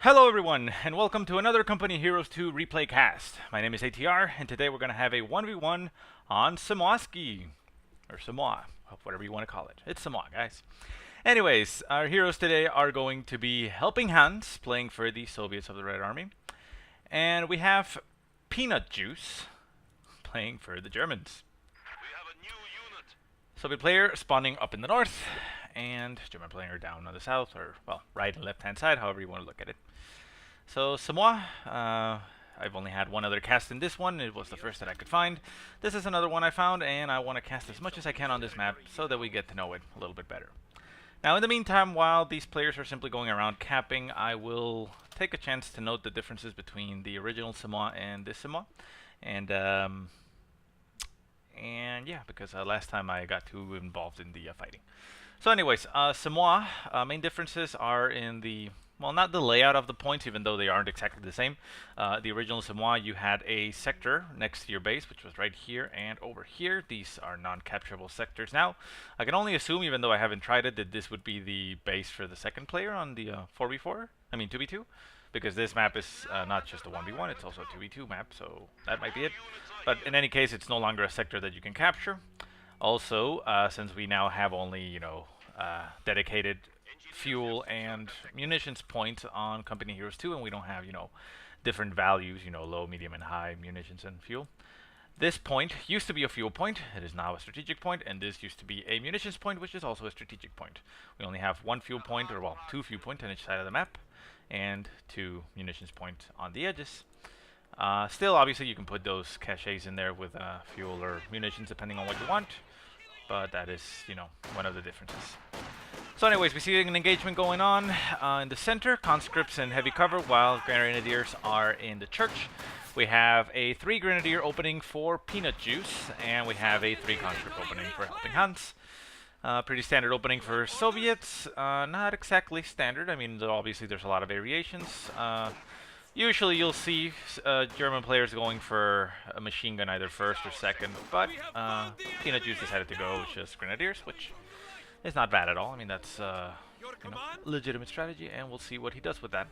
Hello everyone, and welcome to another Company Heroes 2 replay cast. My name is ATR, and today we're going to have a 1v1 on Semoskiy. Or Semois, whatever you want to call it. It's Semois, guys. Anyways, our heroes today are going to be HelpingHans, playing for the Soviets of the Red Army. And we have Peanut Juice, playing for the Germans. We have a new unit. Soviet player spawning up in the north, and German player down on the south, or, well, right and left-hand side, however you want to look at it. So, Semois, I've only had one other cast in this one. It was the first that I could find. This is another one I found, and I want to cast as much as I can on this map so that we get to know it a little bit better. Now, in the meantime, while these players are simply going around capping, I will take a chance to note the differences between the original Semois and this Semois. And yeah, because last time I got too involved in the fighting. So anyways, Semois, main differences are in the, well, not the layout of the points, even though they aren't exactly the same. The original Semois, you had a sector next to your base, which was right here and over here. These are non-capturable sectors. Now, I can only assume, even though I haven't tried it, that this would be the base for the second player on the 4v4, I mean 2v2, because this map is not just a 1v1, it's also a 2v2 map, so that might be it. But in any case, it's no longer a sector that you can capture. Also, since we now have only, you know, dedicated fuel and munitions points on Company Heroes 2, and we don't have, you know, different values, you know, low, medium, and high munitions and fuel. This point used to be a fuel point, it is now a strategic point, and this used to be a munitions point, which is also a strategic point. We only have one fuel point, or well, two fuel points on each side of the map, and two munitions points on the edges. Still, obviously, you can put those caches in there with fuel or munitions, depending on what you want, but that is, you know, one of the differences. So anyways, we see an engagement going on in the center, conscripts in heavy cover, while grenadiers are in the church. We have a 3 grenadier opening for Peanut Juice, and we have a 3 conscript opening for HelpingHans. Pretty standard opening for Soviets, not exactly standard, I mean, obviously there's a lot of variations. Usually you'll see German players going for a machine gun either first or second, but Peanut Juice decided to go with just grenadiers, which is not bad at all. I mean, that's you know, legitimate strategy, and we'll see what he does with that.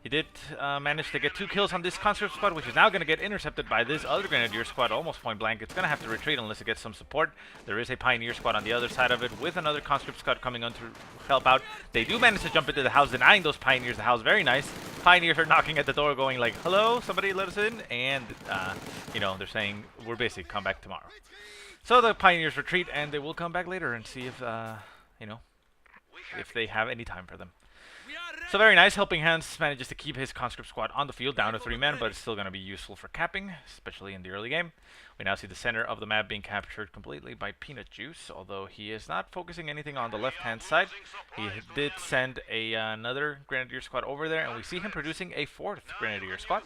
He did manage to get 2 kills on this conscript squad, which is now going to get intercepted by this other grenadier squad almost point blank. It's going to have to retreat unless it gets some support. There is a pioneer squad on the other side of it with another conscript squad coming on to help out. They do manage to jump into the house, denying those pioneers the house. Very nice. Pioneers are knocking at the door going like, hello, somebody let us in. And, you know, they're saying, we're busy, come back tomorrow. So the pioneers retreat, and they will come back later and see if, you know, if they have any time for them. So very nice. HelpingHans manages to keep his conscript squad on the field, down to 3 men, but it's still going to be useful for capping, especially in the early game. We now see the center of the map being captured completely by Peanut Juice, although he is not focusing anything on the left-hand side. He did send another grenadier squad over there, and we see him producing a 4th grenadier squad,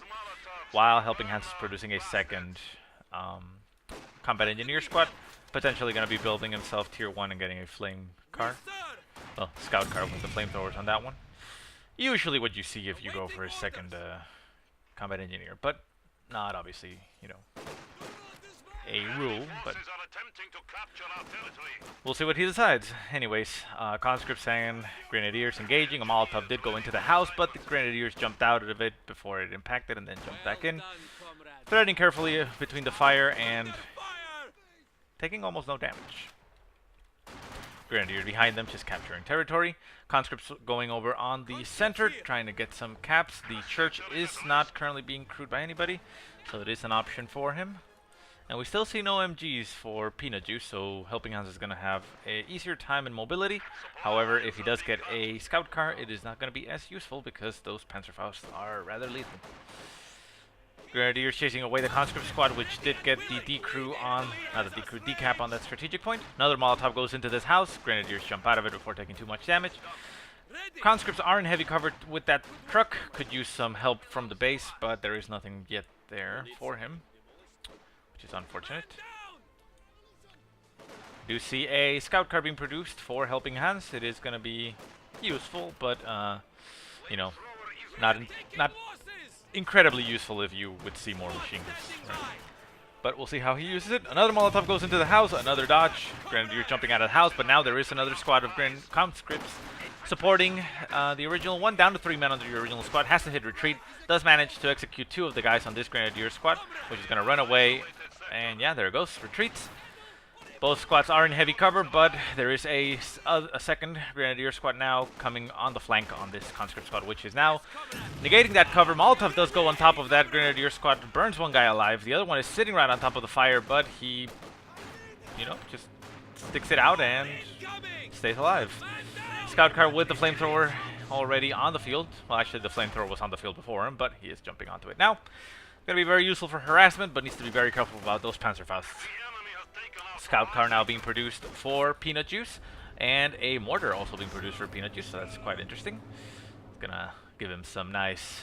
while HelpingHans is producing a 2nd combat engineer squad, potentially going to be building himself tier 1 and getting a flame car. Well, scout car with the flamethrowers on that one. Usually what you see if you go for a 2nd combat engineer, but not obviously, you know, a rule, but we'll see what he decides. Anyways, conscripts and grenadiers engaging. A Molotov did go into the house, but the grenadiers jumped out of it before it impacted and then jumped back in, threading carefully between the fire and taking almost no damage. Grenadier behind them, just capturing territory. Conscripts going over on the center, trying to get some caps. The church is not currently being crewed by anybody, so it is an option for him. And we still see no MGs for Peanut Juice, so HelpingHans is going to have an easier time in mobility. However, if he does get a scout car, it is not going to be as useful because those Panzerfausts are rather lethal. Grenadiers chasing away the conscript squad, which did get the decrew on, not the decrew, decap on that strategic point. Another Molotov goes into this house. Grenadiers jump out of it before taking too much damage. Conscripts are in heavy cover with that truck. Could use some help from the base, but there is nothing yet there for him, which is unfortunate. Do see a scout car being produced for HelpingHans. It is going to be useful, but you know, not incredibly useful if you would see more machine guns. Right? but we'll see how he uses it. Another Molotov goes into the house, another dodge. Grenadier jumping out of the house, but now there is another squad of conscripts supporting the original one. Down to 3 men under the original squad. Has to hit retreat. Does manage to execute 2 of the guys on this Grenadier squad, which is going to run away. And yeah, there it goes. Retreats. Both squads are in heavy cover, but there is a second Grenadier squad now coming on the flank on this conscript squad, which is now negating that cover. Molotov does go on top of that Grenadier squad, burns one guy alive. The other one is sitting right on top of the fire, but he, you know, just sticks it out and stays alive. Scout car with the flamethrower already on the field. Well, actually, the flamethrower was on the field before him, but he is jumping onto it now. Going to be very useful for harassment, but needs to be very careful about those Panzerfausts. Scout car now being produced for peanut juice, and a mortar also being produced for peanut juice, so that's quite interesting. Gonna give him some nice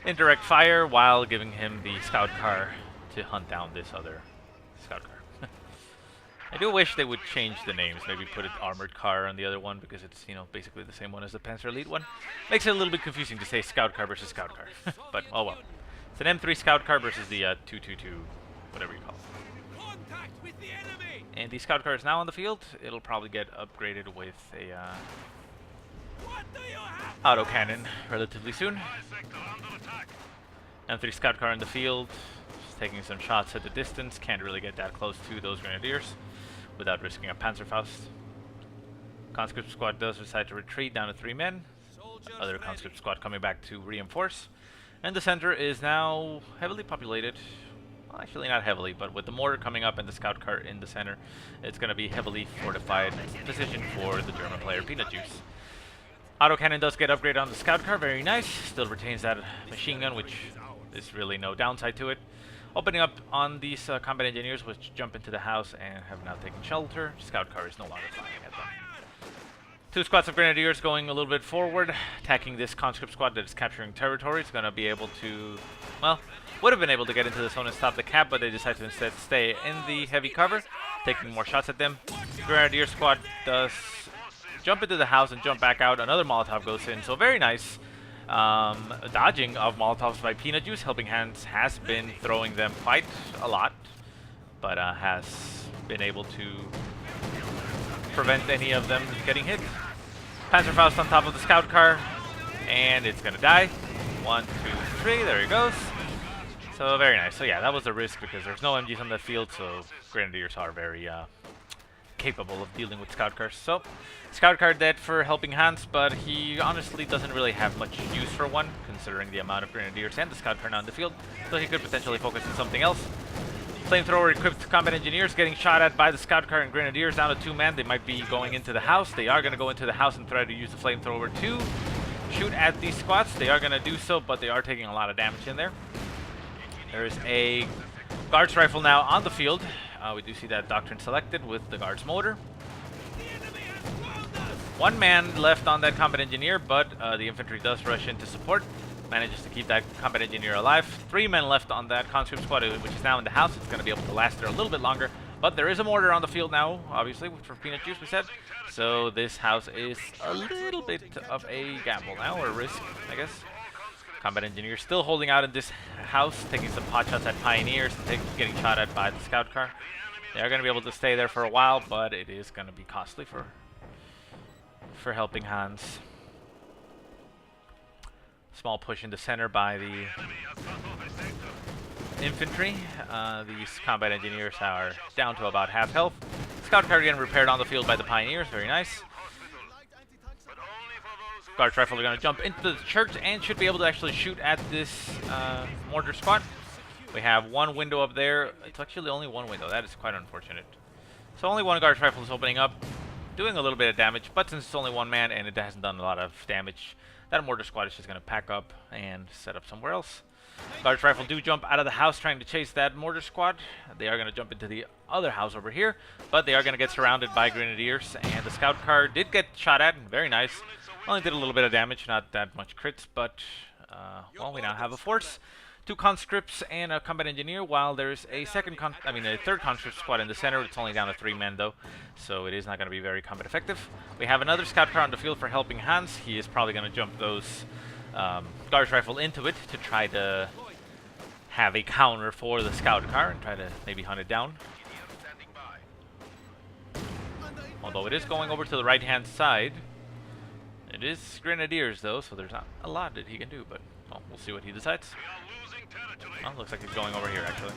indirect fire while giving him the scout car to hunt down this other scout car. I do wish they would change the names, maybe put an armored car on the other one, because it's, you know, basically the same one as the Panzer Elite one. Makes it a little bit confusing to say scout car versus scout car, but oh well. It's an M3 scout car versus the 222, whatever you call it. And the scout car is now on the field. It'll probably get upgraded with a autocannon relatively soon. M3 scout car in the field, just taking some shots at the distance. Can't really get that close to those grenadiers without risking a Panzerfaust. Conscript squad does decide to retreat down to 3 men. Other conscript squad coming back to reinforce. And the center is now heavily populated. Well, actually not heavily, but with the mortar coming up and the scout car in the center, it's going to be heavily fortified position for the German player Peanut Juice. Autocannon does get upgraded on the scout car, very nice. Still retains that machine gun, which is really no downside to it. Opening up on these combat engineers, which jump into the house and have now taken shelter. Scout car is no longer flying at them. 2 squads of grenadiers going a little bit forward, attacking this conscript squad that is capturing territory. It's going to be able to, well, would have been able to get into the zone and stop the cap, but they decide to instead stay in the heavy cover, taking more shots at them. Grenadier squad does jump into the house and jump back out. Another Molotov goes in, so very nice dodging of Molotovs by Peanut Juice. HelpingHans has been throwing them quite a lot, but has been able to prevent any of them getting hit. Panzerfaust on top of the scout car, and it's gonna die. 1, 2, 3, there he goes. So very nice. So yeah, that was a risk because there's no MGs on that field, so Grenadiers are very capable of dealing with scout cars. So scout car dead for HelpingHans, but he honestly doesn't really have much use for one, considering the amount of Grenadiers and the scout car now in the field, so he could potentially focus on something else. Flamethrower equipped combat engineers getting shot at by the scout car and grenadiers down to 2 men. They might be going into the house. They are going to go into the house and try to use the flamethrower to shoot at these squads. They are going to do so, but they are taking a lot of damage in there. There is a guards rifle now on the field. We do see that doctrine selected with the guards motor. 1 man left on that combat engineer, but the infantry does rush in to support. Manages to keep that combat engineer alive. 3 men left on that conscript squad, which is now in the house. It's going to be able to last there a little bit longer. But there is a mortar on the field now, obviously, for Peanut Juice, we said. So this house is a little bit of a gamble now, or a risk, I guess. Combat engineer still holding out in this house, taking some pot shots at pioneers, getting shot at by the scout car. They are going to be able to stay there for a while, but it is going to be costly for HelpingHans. Small push in the center by the infantry. These combat engineers are down to about half health. Scout car getting repaired on the field by the pioneers, very nice. Guards rifle are going to jump into the church and should be able to actually shoot at this mortar squad. We have 1 window up there. It's actually only 1 window. That is quite unfortunate. So only 1 guards rifle is opening up, doing a little bit of damage, but since it's only 1 man and it hasn't done a lot of damage, that mortar squad is just going to pack up and set up somewhere else. Guards rifle do jump out of the house trying to chase that mortar squad. They are going to jump into the other house over here, but they are going to get surrounded by grenadiers, and the scout car did get shot at. Very nice. Only did a little bit of damage, not that much crits, but well, we now have a force. 2 conscripts and a combat engineer, while there's a third conscript squad in the center. It's only down to 3 men though, so it is not going to be very combat effective. We have another scout car on the field for HelpingHans. He is probably going to jump those guards rifle into it to try to have a counter for the scout car and try to maybe hunt it down. Standing by. Although it is going over to the right-hand side. It is grenadiers though, so there's not a lot that he can do, but well, we'll see what he decides. We are losing territory. Well, looks like he's going over here actually.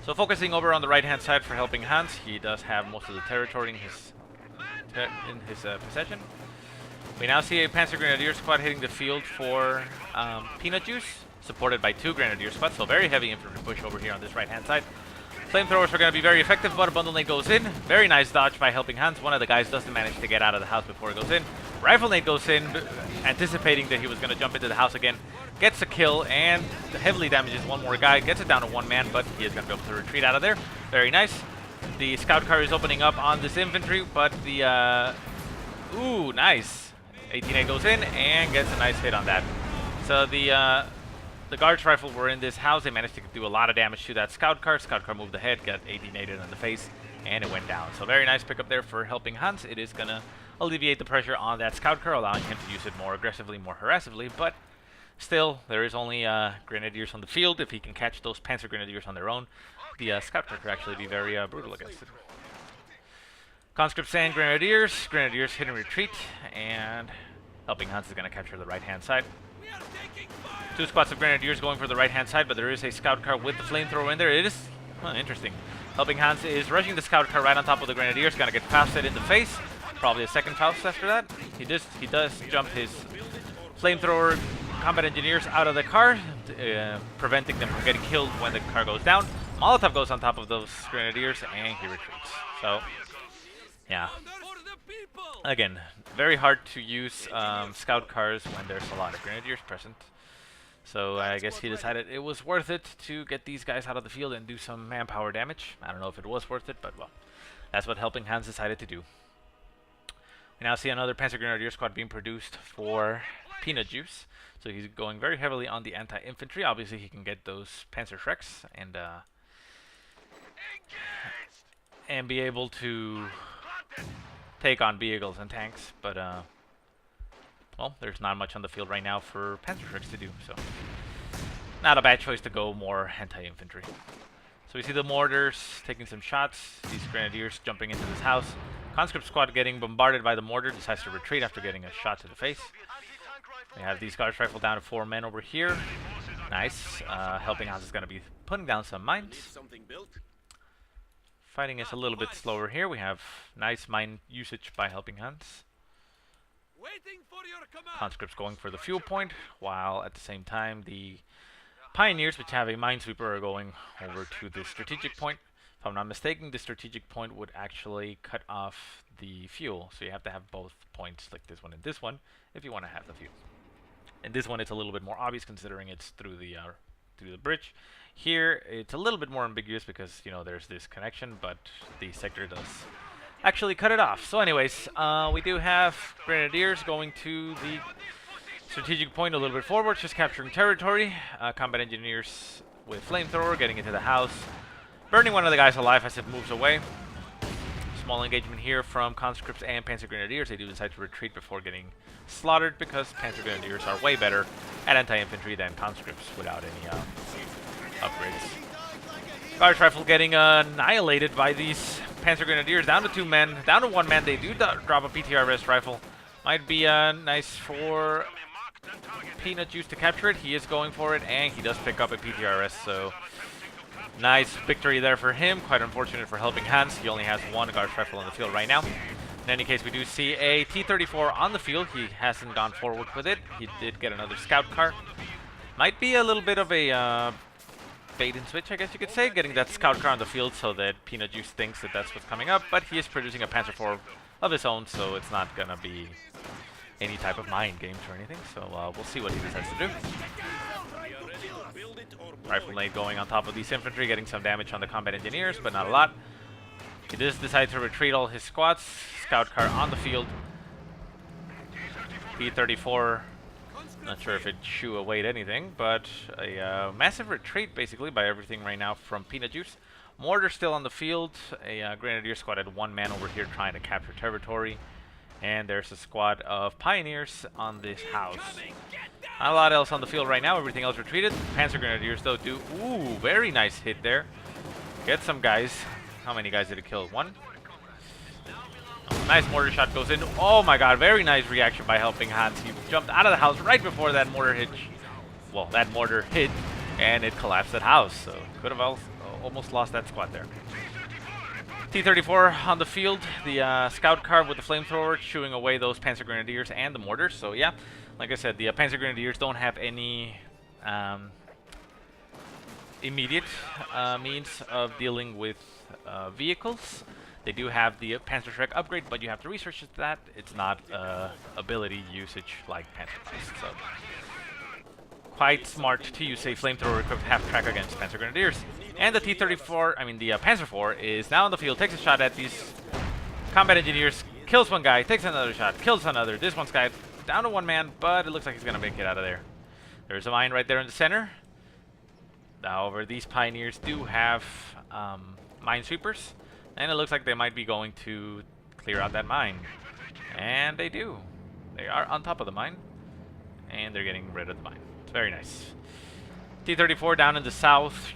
So focusing over on the right-hand side for Helping Hands, he does have most of the territory in his possession. We now see a Panzer Grenadier squad hitting the field for Peanut Juice, supported by 2 Grenadier squads, so very heavy infantry push over here on this right-hand side. Flamethrowers are going to be very effective, but a bundle nade goes in. Very nice dodge by Helping Hands. One of the guys doesn't manage to get out of the house before it goes in. Rifle nade goes in, anticipating that he was going to jump into the house again. Gets a kill and heavily damages one more guy. Gets it down to 1 man, but he is going to be able to retreat out of there. Very nice. The scout car is opening up on this infantry, but the... ooh, nice. 18A goes in and gets a nice hit on that. So the guards rifle were in this house. They managed to do a lot of damage to that scout car. Scout car moved ahead, got 18'd on the face, and it went down. So very nice pickup there for Helping Hans. It is going to alleviate the pressure on that scout car, allowing him to use it more aggressively, more harassively, but still, there is only grenadiers on the field. If he can catch those Panzer Grenadiers on their own, the scout car could actually be very brutal against it. Conscripts and Grenadiers. Grenadiers hit and retreat, and Helping Hans is going to capture the right-hand side. 2 squads of Grenadiers going for the right-hand side, but there is a scout car with the flamethrower in there. It is interesting. Helping Hans is rushing the scout car right on top of the Grenadiers. Going to get Fausted in the face. Probably a second Faust after that. He does jump his flamethrower combat engineers out of the car, preventing them from getting killed when the car goes down. Molotov goes on top of those Grenadiers, and he retreats. So, yeah. Again, very hard to use scout cars when there's a lot of Grenadiers present. So I guess he decided it was worth it to get these guys out of the field and do some manpower damage. I don't know if it was worth it, but well, that's what Helping Hands decided to do. We now see another Panzer Grenadier squad being produced for Peanut Juice. So he's going very heavily on the anti-infantry. Obviously he can get those Panzer Shreks and be able to take on vehicles and tanks, but well, there's not much on the field right now for Panzer Shreks to do, so not a bad choice to go more anti-infantry. So we see the mortars taking some shots, these Grenadiers jumping into this house. Conscript squad getting bombarded by the mortar, decides to retreat after getting a shot to the face. We have these guards rifle down to 4 men over here. Nice. Helping Hands is going to be putting down some mines. Fighting is a little bit slower here. We have nice mine usage by Helping Hands. Conscripts going for the fuel point, while at the same time the Pioneers, which have a minesweeper, are going over to the strategic point. If I'm not mistaken, the strategic point would actually cut off the fuel, so you have to have both points, like this one and this one, if you want to have the fuel. And this one, it's a little bit more obvious considering it's through the bridge. Here, it's a little bit more ambiguous because, you know, there's this connection, but the sector does actually cut it off. So anyways, we do have Grenadiers going to the strategic point a little bit forward, just capturing territory. Combat engineers with flamethrower getting into the house, burning one of the guys alive as it moves away. Small engagement here from conscripts and Panzer Grenadiers. They do decide to retreat before getting slaughtered because Panzer Grenadiers are way better at anti-infantry than conscripts without any upgrades. Guards rifle getting annihilated by these Panzer Grenadiers. Down to 2 men, down to 1 man. They do drop a PTRS rifle. Might be nice for Peanut Juice to capture it. He is going for it, and he does pick up a PTRS, so nice victory there for him. Quite unfortunate for Helping Hands. He only has 1 guard rifle on the field right now. In any case, we do see a T-34 on the field. He hasn't gone forward with it. He did get another scout car. Might be a little bit of a bait and switch, I guess you could say, getting that scout car on the field so that Peanut Juice thinks that that's what's coming up, but he is producing a Panzer IV of his own, so it's not gonna be any type of mind games or anything, so we'll see what he decides to do. Rifle nade going on top of these infantry, getting some damage on the combat engineers, but not a lot. He does decide to retreat all his squads. Scout car on the field. P-34, not sure if it shoo away anything, but a massive retreat basically by everything right now from Peanut Juice. Mortar still on the field. A Grenadier squad had 1 man over here trying to capture territory. And there's a squad of Pioneers on this house. Not a lot else on the field right now. Everything else retreated. Panzer Grenadiers, though, do... Ooh, very nice hit there. Get some guys. How many guys did it kill? One? Oh, nice mortar shot goes in. Oh my god, very nice reaction by HelpingHans. He jumped out of the house right before that mortar hit. Well, that mortar hit, and it collapsed that house. So, could have almost lost that squad there. T-34 on the field, the scout car with the flamethrower chewing away those Panzer Grenadiers and the mortars. So yeah, like I said, the Panzer Grenadiers don't have any immediate means of dealing with vehicles. They do have the Panzer Shrek upgrade, but you have to research that. It's not ability usage like Panzer. So quite smart to use a flamethrower equipped half-track against Panzer Grenadiers. And the T-34, I mean the Panzer IV, is now on the field, takes a shot at these combat engineers, kills one guy, takes another shot, kills another. This one's guy down to one man, but it looks like he's going to make it out of there. There's a mine right there in the center. However, these pioneers do have minesweepers, and it looks like they might be going to clear out that mine. And they do. They are on top of the mine, and they're getting rid of the mine. It's very nice. T-34 down in the south,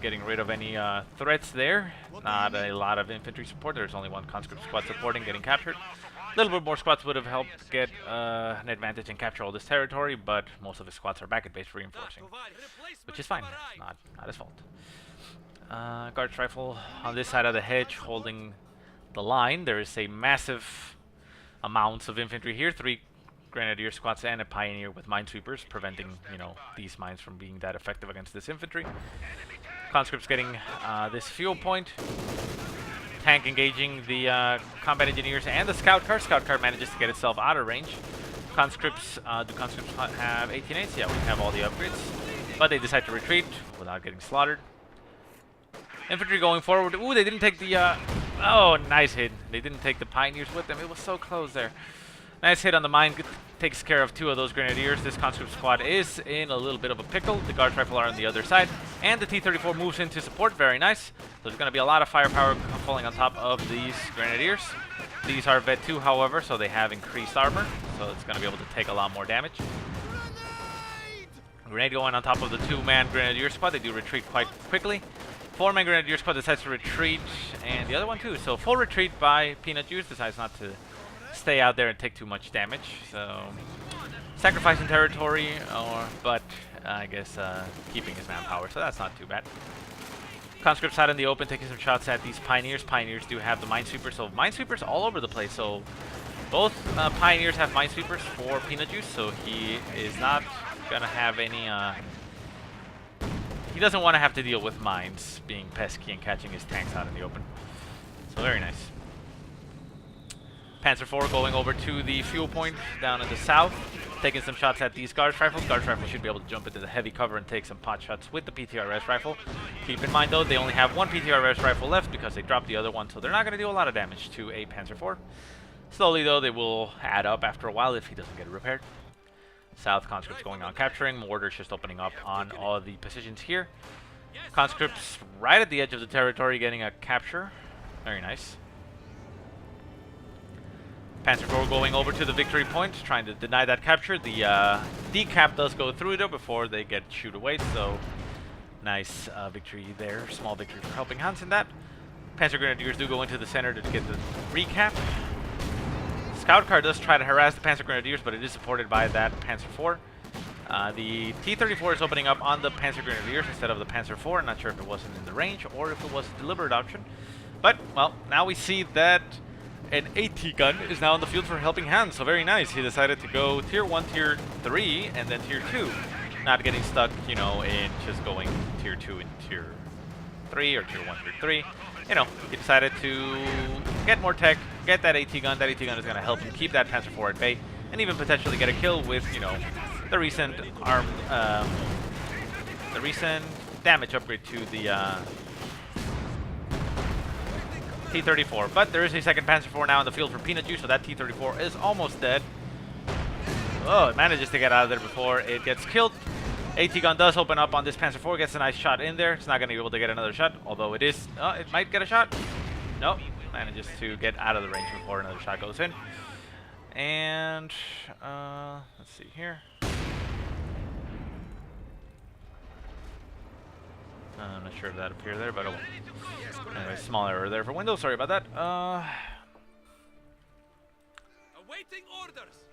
getting rid of any threats there. Not a lot of infantry support. There's only one conscript squad supporting, getting captured. A little bit more squads would have helped get an advantage and capture all this territory, but most of the squads are back at base reinforcing, which is fine. It's not his fault. Guards rifle on this side of the hedge holding the line. There is a massive amounts of infantry here. 3 Grenadier squads and a Pioneer with minesweepers, preventing, you know, these mines from being that effective against this infantry. Conscripts getting this fuel point. Tank engaging the combat engineers and the scout car. Scout car manages to get itself out of range. Conscripts, do conscripts have 18-8s? Yeah, we have all the upgrades. But they decide to retreat without getting slaughtered. Infantry going forward. Ooh, they didn't take the... oh, nice hit. They didn't take the Pioneers with them. It was so close there. Nice hit on the mine. Takes care of 2 of those Grenadiers. This conscript squad is in a little bit of a pickle. The Guards rifle are on the other side. And the T-34 moves in to support. Very nice. There's going to be a lot of firepower falling on top of these Grenadiers. These are Vet 2, however, so they have increased armor. So it's going to be able to take a lot more damage. Grenade going on top of the 2-man Grenadier squad. They do retreat quite quickly. 4-man Grenadier squad decides to retreat. And the other one too. So full retreat by Peanut Juice. Decides not to stay out there and take too much damage, so sacrificing territory, but I guess keeping his manpower, so that's not too bad. Conscripts out in the open, taking some shots at these Pioneers. Pioneers do have the minesweepers, so minesweepers all over the place. So both Pioneers have minesweepers for Peanut Juice, so he is not gonna have any. He doesn't want to have to deal with mines being pesky and catching his tanks out in the open. So very nice. Panzer IV going over to the fuel point down in the south, taking some shots at these Guards rifles. Guards rifle should be able to jump into the heavy cover and take some pot shots with the PTRS rifle. Keep in mind though, they only have one PTRS rifle left because they dropped the other one, so they're not going to do a lot of damage to a Panzer IV. Slowly though, they will add up after a while if he doesn't get it repaired. South conscripts going on capturing. Mortars just opening up on all of the positions here. Conscripts right at the edge of the territory getting a capture. Very nice. Panzer IV going over to the victory point, trying to deny that capture. The decap does go through though before they get shoot away, so nice victory there. Small victory for HelpingHans in that. Panzer Grenadiers do go into the center to get the recap. Scout car does try to harass the Panzer Grenadiers, but it is supported by that Panzer IV. The T-34 is opening up on the Panzer Grenadiers instead of the Panzer IV. Not sure if it wasn't in the range or if it was a deliberate option. But, well, now we see that an AT gun is now in the field for HelpingHans, so very nice. He decided to go Tier 1, Tier 3, and then Tier 2. Not getting stuck, you know, in just going Tier 2 and Tier 3, or Tier 1, Tier 3. You know, he decided to get more tech, get that AT gun. That AT gun is going to help him keep that Panzer IV at bay, and even potentially get a kill with, you know, the recent the recent damage upgrade to the T-34, but there is a second Panzer IV now in the field for Peanut Juice, so that T-34 is almost dead. Oh, it manages to get out of there before it gets killed. AT gun does open up on this Panzer IV, gets a nice shot in there. It's not going to be able to get another shot, although it is. It might get a shot. Nope, manages to get out of the range before another shot goes in. And let's see here. I'm not sure if that appeared there, but oh well. Anyway, small error there for Windows. Sorry about that. Awaiting orders.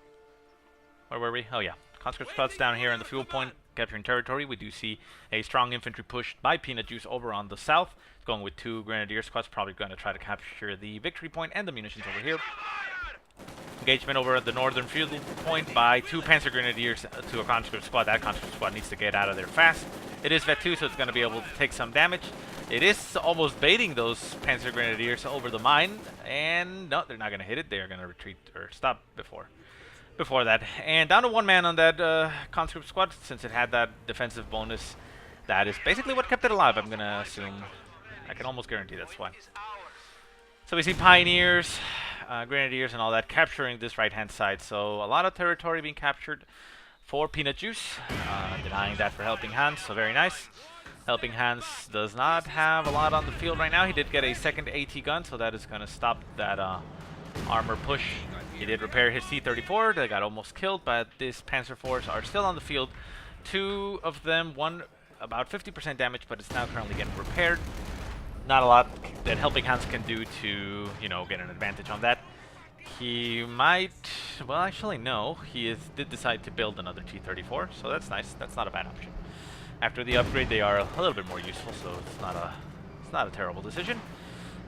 Where were we? Oh yeah. Conscript squads down here in the fuel point, capturing territory. We do see a strong infantry push by Peanut Juice over on the south. It's going with 2 grenadier squads, probably going to try to capture the victory point and the munitions over here. Engagement over at the northern field point by 2 Panzer Grenadiers to a conscript squad. That conscript squad needs to get out of there fast. It is Vet 2, so it's going to be able to take some damage. It is almost baiting those Panzer Grenadiers over the mine, and no, they're not going to hit it. They are going to retreat or stop before that. And down to 1 man on that conscript squad, since it had that defensive bonus. That is basically what kept it alive, I'm going to assume. I can almost guarantee that's why. So we see Pioneers, Grenadiers and all that capturing this right-hand side. So a lot of territory being captured for Peanut Juice. Denying that for Helping Hands, so very nice. Helping Hands does not have a lot on the field right now. He did get a second AT gun, so that is going to stop that armor push. He did repair his T-34. They got almost killed, but this Panzer Force are still on the field. 2 of them, one about 50% damage, but it's now currently getting repaired. Not a lot that Helping Hands can do to, you know, get an advantage on that. He might, well, actually no. He did decide to build another T-34, so that's nice. That's not a bad option. After the upgrade, they are a little bit more useful, so it's not a terrible decision.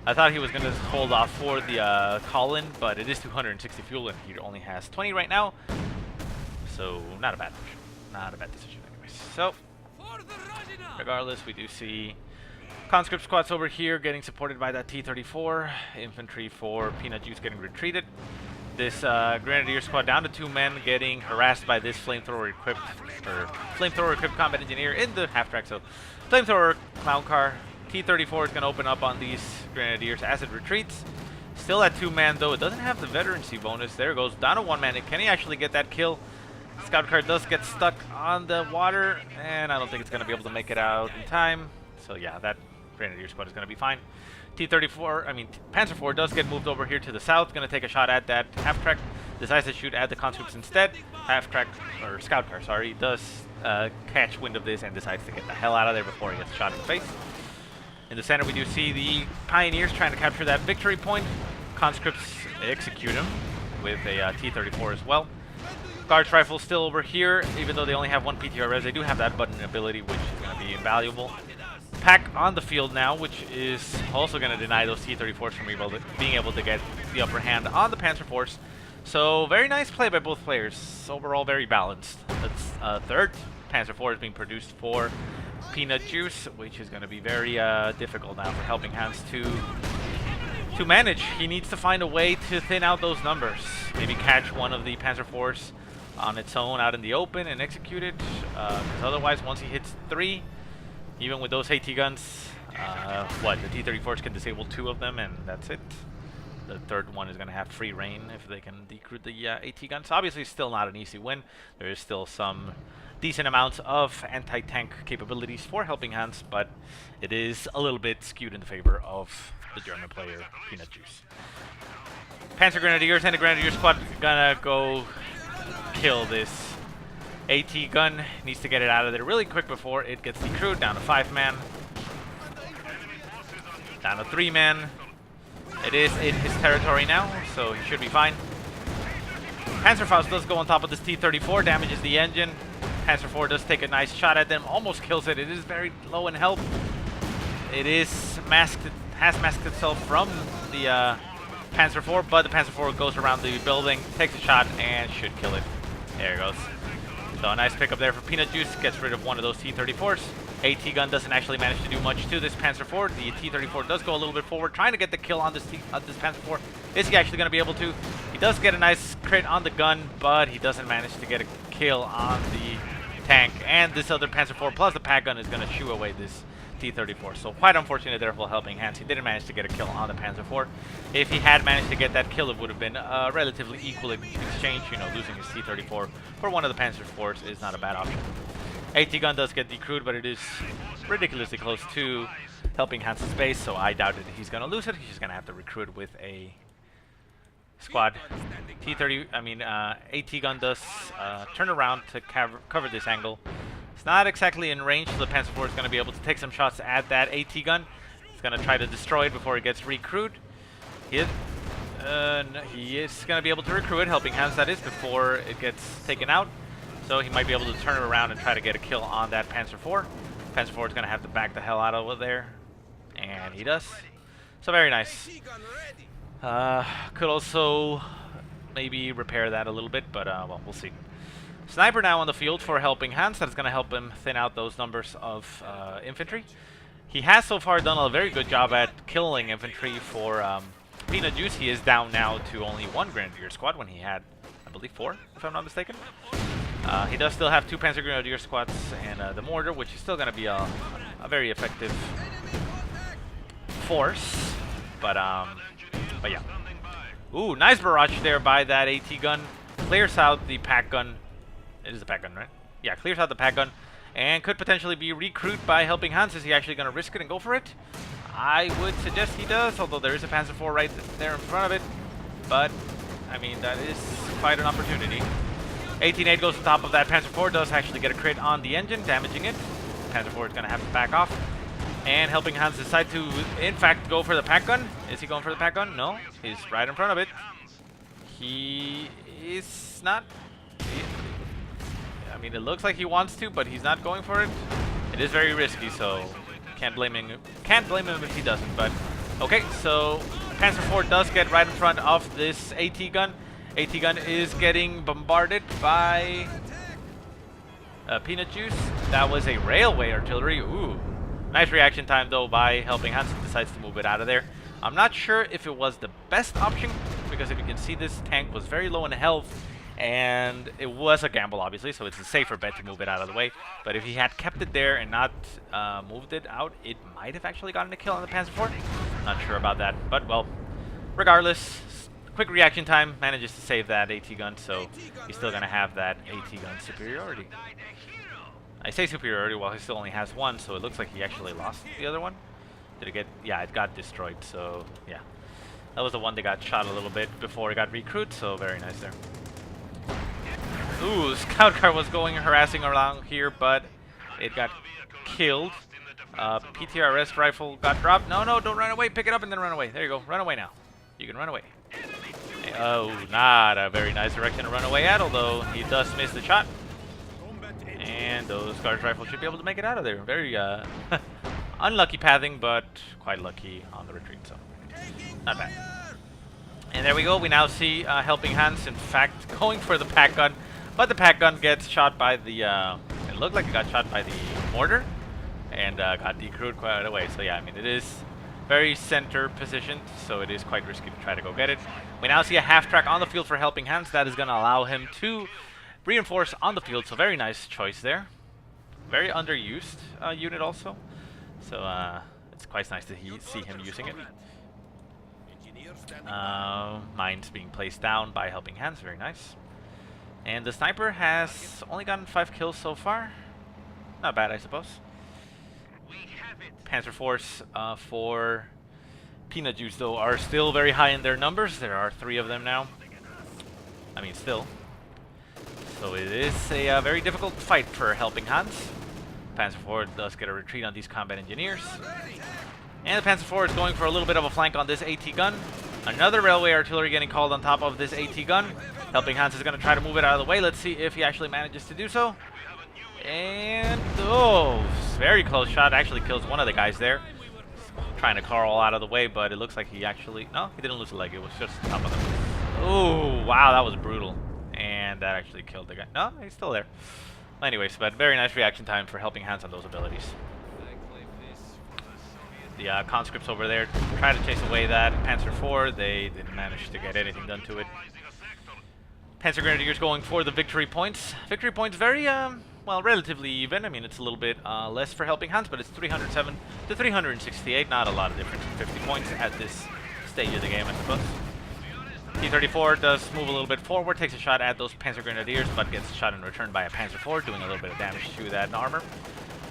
I thought he was going to hold off for the call-in, but it is 260 fuel, and he only has 20 right now. So not a bad option. Not a bad decision, anyways. So regardless, we do see conscript squads over here getting supported by that T-34. Infantry for Peanut Juice getting retreated. This Grenadier squad down to 2 men getting harassed by this flamethrower equipped combat engineer in the half track. So flamethrower clown car. T-34 is going to open up on these Grenadiers as it retreats. Still at 2 man though. It doesn't have the veterancy bonus. There it goes. Down to 1 man. Can he actually get that kill? Scout car does get stuck on the water, and I don't think it's going to be able to make it out in time. So yeah, that Grenadier squad is going to be fine. Panzer IV does get moved over here to the south. Going to take a shot at that half track. Decides to shoot at the conscripts instead. Half track, or scout car, sorry, does catch wind of this and decides to get the hell out of there before he gets shot in the face. In the center, we do see the Pioneers trying to capture that victory point. Conscripts execute him with a T-34 as well. Guards rifle still over here, even though they only have 1 PTR res. They do have that button ability, which is going to be invaluable. Pack on the field now, which is also going to deny those T-34s from being able to get the upper hand on the Panzer Force. So very nice play by both players. Overall, very balanced. That's third Panzer IV is being produced for Peanut Juice, which is going to be very difficult now for Helping Hands to manage. He needs to find a way to thin out those numbers. Maybe catch one of the Panzer IVs on its own out in the open and execute it. Because otherwise, once he hits 3, even with those AT guns, the T-34s can disable 2 of them, and that's it. The third one is going to have free reign if they can decrude the AT guns. Obviously, still not an easy win. There is still some decent amounts of anti-tank capabilities for Helping Hands, but it is a little bit skewed in the favor of the German player, Peanut Juice. Panzer Grenadiers and the Grenadier squad gonna go kill this AT gun. Needs to get it out of there really quick before it gets decrewed. Down to 5 man. Down to 3 man. It is in his territory now, so he should be fine. Panzerfaust does go on top of this T-34, damages the engine. Panzer IV does take a nice shot at them, almost kills it. It is very low in health. It is has masked itself from the Panzer IV, but the Panzer IV goes around the building, takes a shot, and should kill it. There it goes. So a nice pickup there for Peanut Juice. Gets rid of one of those T-34s. AT gun doesn't actually manage to do much to this Panzer IV. The T-34 does go a little bit forward, trying to get the kill on this Panzer IV. Is he actually going to be able to? He does get a nice crit on the gun, but he doesn't manage to get a kill on the tank. And this other Panzer IV plus the pack gun is going to shoo away this T-34. So quite unfortunate there for Helping Hands. He didn't manage to get a kill on the Panzer IV. If he had managed to get that kill, it would have been a relatively equal exchange. You know, losing his T-34 for one of the Panzer IVs is not a bad option. AT gun does get decrewed, but it is ridiculously close to Helping Hands' base, so I doubt that he's going to lose it. He's just going to have to recruit with a squad. AT gun does turn around to cover this angle. It's not exactly in range, so the Panzer IV is going to be able to take some shots at that AT gun. He's going to try to destroy it before it gets recruited. He is going to be able to recruit it, helping hands that is, before it gets taken out. So he might be able to turn it around and try to get a kill on that Panzer IV. Panzer IV is going to have to back the hell out of there. And he does. So very nice. Could also maybe repair that a little bit, but well, we'll see. Sniper now on the field for helping hands. That is going to help him thin out those numbers of infantry. He has so far done a very good job at killing infantry for Peanut Juice. He is down now to only 1 Grenadier squad when he had, I believe, 4, if I'm not mistaken. He does still have 2 Panzer Grenadier squads and the mortar, which is still going to be a very effective force. But yeah. Ooh, nice barrage there by that AT gun. Clears out the pack gun. It is the pack gun, right? Yeah, clears out the pack gun. And could potentially be recruited by helping hands. Is he actually going to risk it and go for it? I would suggest he does, although there is a Panzer IV right there in front of it. But, I mean, that is quite an opportunity. 18-8 goes on top of that. Panzer IV does actually get a crit on the engine, damaging it. Panzer IV is going to have to back off. And helping hands decide to, in fact, go for the pack gun. Is he going for the pack gun? No, he's right in front of it. He is not... I mean, it looks like he wants to, but he's not going for it. It is very risky, so can't blame him if he doesn't. But okay, so Panzer IV does get right in front of this AT gun. AT gun is getting bombarded by Peanut Juice. That was a railway artillery. Ooh, nice reaction time though by helping hands. Decides to move it out of there. I'm not sure if it was the best option, because if you can see, this tank was very low in health. And it was a gamble, obviously, so it's a safer bet to move it out of the way. But if he had kept it there and not moved it out, it might have actually gotten a kill on the Panzer IV. Not sure about that, but well, regardless, quick reaction time, manages to save that AT gun, so he's still going to have that AT gun superiority. I say superiority while he still only has 1, so it looks like he actually lost the other one. Did it get... Yeah, it got destroyed, so yeah. That was the one that got shot a little bit before it got recruited, so very nice there. Ooh, scout car was going harassing around here, but it got killed. PTRS rifle got dropped. No, don't run away. Pick it up and then run away. There you go. Run away now. You can run away. Oh, not a very nice direction to run away at, although he does miss the shot. And those guards rifles should be able to make it out of there. Very unlucky pathing, but quite lucky on the retreat, so not bad. And there we go. We now see helping hands, in fact, going for the pack gun. But the pack gun gets shot by the, it looked like it got shot by the mortar, and got decrewed quite away. So yeah, I mean, it is very center positioned, so it is quite risky to try to go get it. We now see a half track on the field for helping hands. That is going to allow him to reinforce on the field, so very nice choice there. Very underused unit also, so it's quite nice to see him using it. Mines being placed down by helping hands, very nice. And the sniper has only gotten 5 kills so far. Not bad, I suppose. Panzer Force for Peanut Juice, though, are still very high in their numbers. There are 3 of them now. I mean, still. So it is a very difficult fight for helping hands. Panzer IV does get a retreat on these combat engineers. And the Panzer IV is going for a little bit of a flank on this AT gun. Another railway artillery getting called on top of this AT gun. Helping Hans is going to try to move it out of the way. Let's see if he actually manages to do so. And, oh, very close shot. Actually kills one of the guys there. Trying to crawl out of the way, but it looks like he actually... No, he didn't lose a leg. It was just top of them. Oh, wow, that was brutal. And that actually killed the guy. No, he's still there. Anyways, but very nice reaction time for helping hands on those abilities. The conscripts over there try to chase away that Panzer IV. They didn't manage to get anything done to it. Panzer Grenadiers going for the victory points. Victory points very, well, relatively even. I mean, it's a little bit less for helping hands, but it's 307 to 368. Not a lot of difference in 50 points at this stage of the game, I suppose. T-34 does move a little bit forward, takes a shot at those Panzer Grenadiers, but gets shot in return by a Panzer IV, doing a little bit of damage to that armor.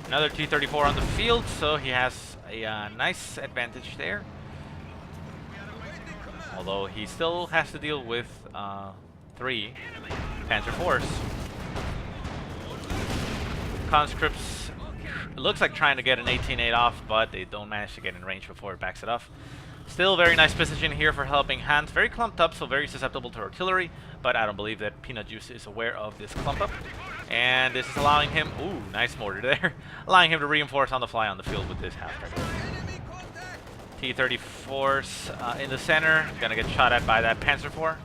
Another T-34 on the field, so he has a nice advantage there. Although he still has to deal with 3 Panzer IVs. conscripts, it looks like trying to get an 18-8 off, but they don't manage to get in range before it backs it off. Still very nice position here for Helping Hands. Very clumped up, so very susceptible to artillery, but I don't believe that Peanut Juice is aware of this clump up. And this is allowing him, ooh, nice mortar there, allowing him to reinforce on the fly on the field with this half-track. T-34s in the center, gonna get shot at by that Panzer IV.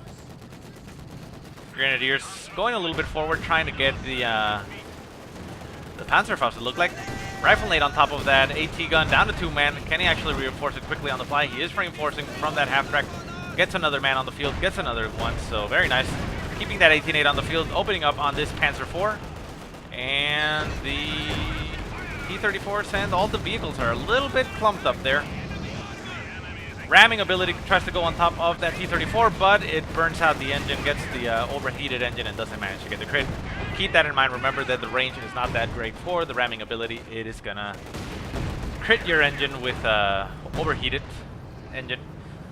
Grenadiers going a little bit forward, trying to get the Panzerfaust, it looked like. Rifle nade on top of that AT gun, down to 2 men. Can he actually reinforce it quickly on the fly? He is reinforcing from that half-track. Gets another man on the field, gets another one, so very nice. Keeping that 18-8 on the field, opening up on this Panzer IV. And the T-34s and all the vehicles are a little bit clumped up there. Ramming ability tries to go on top of that T-34, but it burns out the engine, gets the overheated engine, and doesn't manage to get the crit. Keep that in mind. Remember that the range is not that great for the ramming ability. It is gonna crit your engine with overheated engine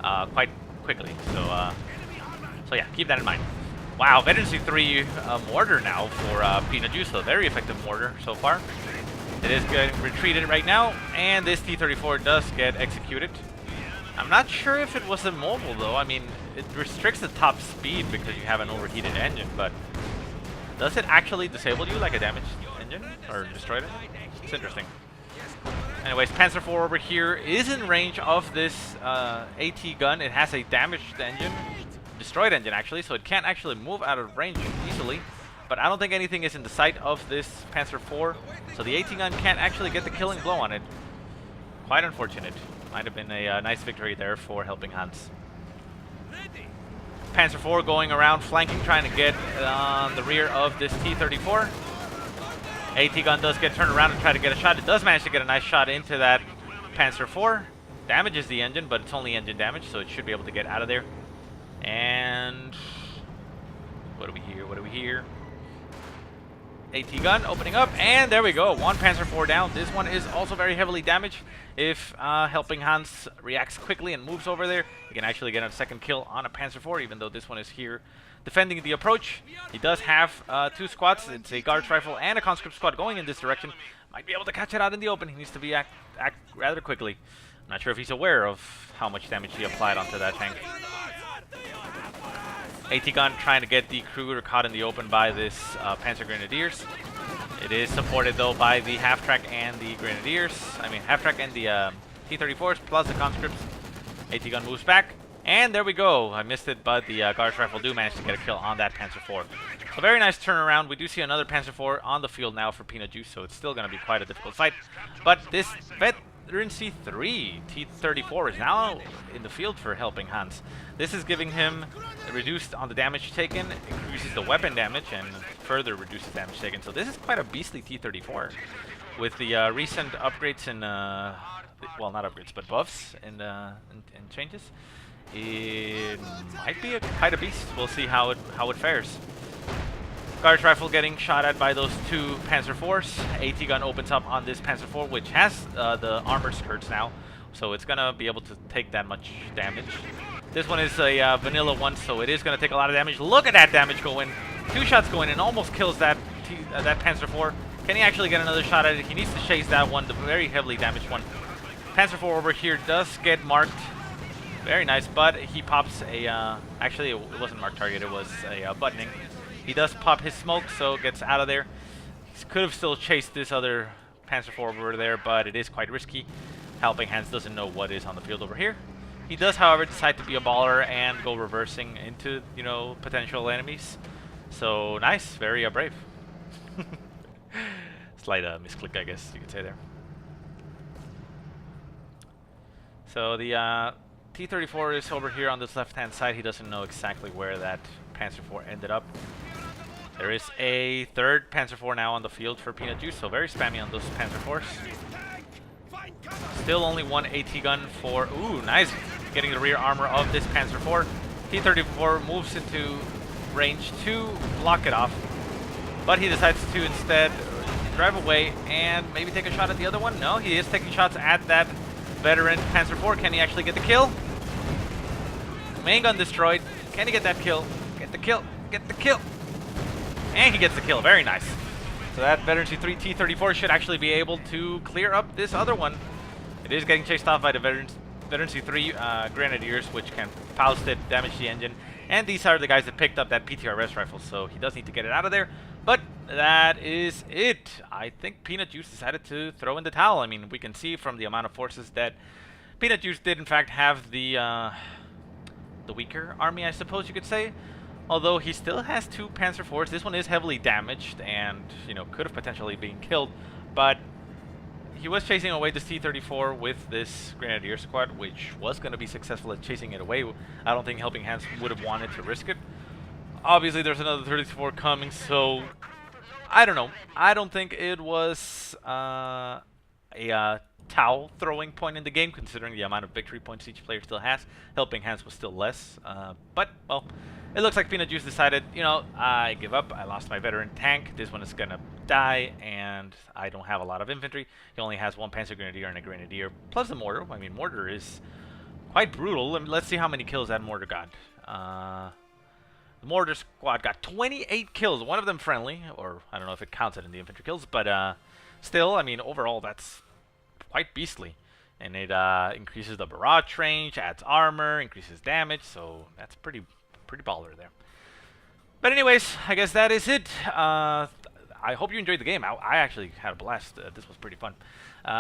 quite quickly. So yeah, keep that in mind. Wow, Veterancy 3 mortar now for Peanut Juice, so very effective mortar so far. It is getting retreated right now, and this T-34 does get executed. I'm not sure if it was immobile though. I mean, it restricts the top speed because you have an overheated engine, but does it actually disable you like a damaged engine or destroyed it? It's interesting. Anyways, Panzer IV over here is in range of this AT gun. It has a damaged engine, destroyed engine actually, so it can't actually move out of range easily. But I don't think anything is in the sight of this Panzer IV, so the AT gun can't actually get the killing blow on it. Quite unfortunate. Might have been a nice victory there for Helping Hands. Panzer IV going around flanking, trying to get on the rear of this T-34. AT gun does get turned around and try to get a shot. It does manage to get a nice shot into that Panzer IV. Damages the engine, but it's only engine damage, so it should be able to get out of there. And what do we hear? What do we hear? AT gun opening up, and there we go. One Panzer IV down. This one is also very heavily damaged. If Helping Hands reacts quickly and moves over there, he can actually get a second kill on a Panzer IV, even though this one is here defending the approach. He does have 2 squads. It's a guards rifle and a conscript squad going in this direction. Might be able to catch it out in the open. He needs to be act rather quickly. I'm not sure if he's aware of how much damage he applied onto that tank. AT gun trying to get the Kruger caught in the open by this Panzer Grenadiers. It is supported though by the half-track and the Grenadiers. I mean half-track and the T-34s plus the conscripts. AT gun moves back, and there we go. I missed it, but the guards rifle do manage to get a kill on that Panzer IV. So very nice turnaround. We do see another Panzer IV on the field now for Peanut Juice, so it's still going to be quite a difficult fight. But this Veterancy 3 T-34 is now in the field for Helping Hands. This is giving him reduced on the damage taken, increases the weapon damage, and further reduces damage taken. So this is quite a beastly T-34. With the recent upgrades and, well, not upgrades, but buffs and changes, it might be quite a beast. We'll see how it fares. Guards rifle getting shot at by those 2 Panzer IVs. AT gun opens up on this Panzer IV, which has the armor skirts now, so it's gonna be able to take that much damage. This one is a vanilla one, so it is gonna take a lot of damage. Look at that damage go in. 2 shots go in and almost kills that Panzer IV. Can he actually get another shot at it? He needs to chase that one, the very heavily damaged one. Panzer IV over here does get marked. Very nice, but he pops a, actually it wasn't marked target, it was a buttoning. He does pop his smoke, so gets out of there. He could have still chased this other Panzer IV over there, but it is quite risky. Helping Hands doesn't know what is on the field over here. He does, however, decide to be a baller and go reversing into, you know, potential enemies. So, nice. Very brave. Slight misclick, I guess you could say there. So, the T-34 is over here on this left-hand side. He doesn't know exactly where that Panzer IV ended up. There is a 3rd Panzer IV now on the field for Peanut Juice, so very spammy on those Panzer IVs. Still only 1 AT gun for, ooh, nice, getting the rear armor of this Panzer IV. T-34 moves into range to block it off, but he decides to instead drive away and maybe take a shot at the other one. No, he is taking shots at that veteran Panzer IV. Can he actually get the kill? Main gun destroyed. Can he get that kill? Get the kill. Get the kill. And he gets the kill. Very nice. So that Veteran C3 T-34 should actually be able to clear up this other one. It is getting chased off by the Veteran C3 Grenadiers, which can poust it, damage the engine. And these are the guys that picked up that PTRS rifle, so he does need to get it out of there. But that is it. I think Peanut Juice decided to throw in the towel. I mean, we can see from the amount of forces that Peanut Juice did, in fact, have the weaker army, I suppose you could say. Although he still has 2 Panzer IVs. This one is heavily damaged and, you know, could have potentially been killed. But he was chasing away this T-34 with this Grenadier squad, which was going to be successful at chasing it away. I don't think Helping Hands would have wanted to risk it. Obviously, there's another 34 coming, so I don't know. I don't think it was a towel throwing point in the game, considering the amount of victory points each player still has. Helping Hands was still less, but, well, it looks like Peanut Juice decided, you know, I give up. I lost my veteran tank. This one is going to die, and I don't have a lot of infantry. He only has 1 Panzer Grenadier and a Grenadier, plus a mortar. I mean, mortar is quite brutal. Let's see how many kills that mortar got. The mortar squad got 28 kills, one of them friendly, or I don't know if it counts it in the infantry kills, but still, I mean, overall, that's quite beastly. And it increases the barrage range, adds armor, increases damage, so that's pretty baller there. But anyways, I guess that is it. I hope you enjoyed the game. I actually had a blast. This was pretty fun.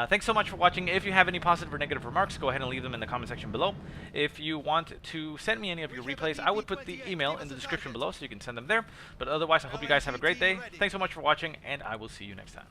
Thanks so much for watching. If you have any positive or negative remarks, go ahead and leave them in the comment section below. If you want to send me any of your replays, I would put the email in the description below so you can send them there. But otherwise, I hope you guys have a great day. Thanks so much for watching, and I will see you next time.